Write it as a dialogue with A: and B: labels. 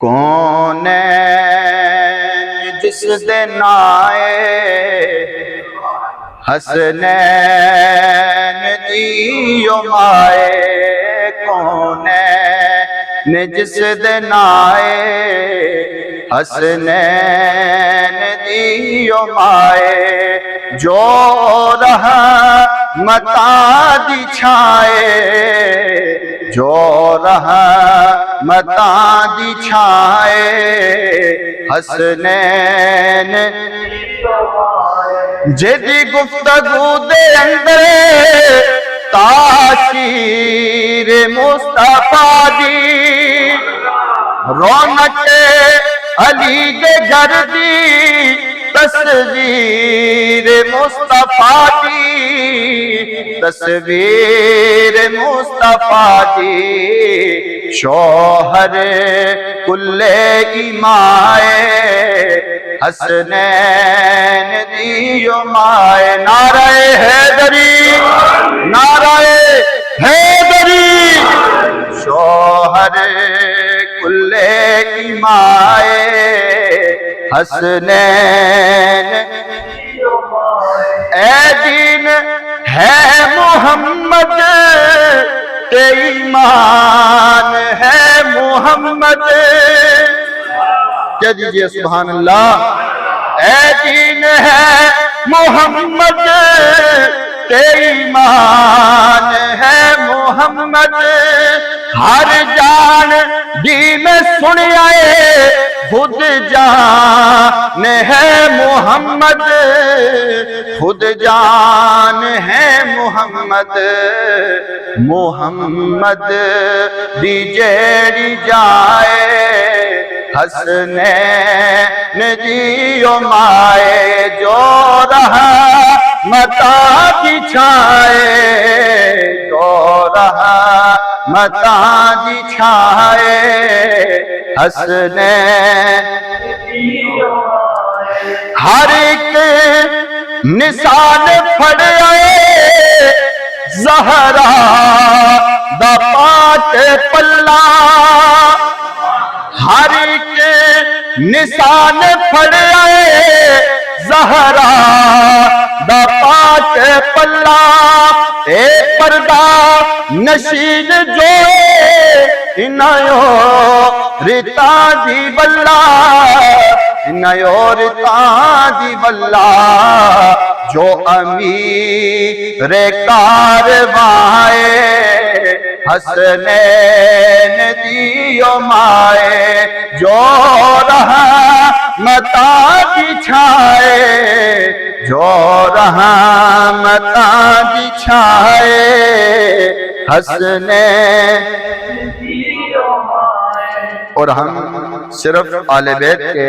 A: کون جس دن آئے حسنین دیو مائے، کون جس دن آئے حسنین دیو مائے، جو رحمتاں دی چھائے، جو رحمتاں دی چھائے، حسنین جدی گفتگو دے اندر تاشیر مصطفیٰ دی، رونق علی دے گھر دی، تصویر مصطفیٰ دی، تصویر مصطفیٰ دی، شوہر کل ایمائے حسنین دیو مائے، نعرہ حیدری، نعرہ حیدری، شوہر کل ایمائے حسنین اے دین ہے محمد تے ایمان ہے محمد، کہہ دیجئے سبحان اللہ، اے دین ہے محمد تے ایمان ہے محمد، ہر جان دی میں سنیا خود جان ہے محمد، خود جان ہے محمد، محمد دی جیڑی جائے حسنین دیو مائے، جو رحمتاں دی چھائے، جو رحمتاں دی چھائے، حسنین ہر ایک نشان پھڑے زہرا دا پاک پلہ، ہر ایک نشان پھڑے زہرا دا پاک پلہ، اے پردہ نشین جو انایو رتا دی بلا، انایو رتا دی بلا، جو امیر کاروائے حسنین دیو مائے، جو رحمتاں دی چھائے، جو رحمتاں دی چھائے، حسنین۔ اور ہم صرف آل بیت کے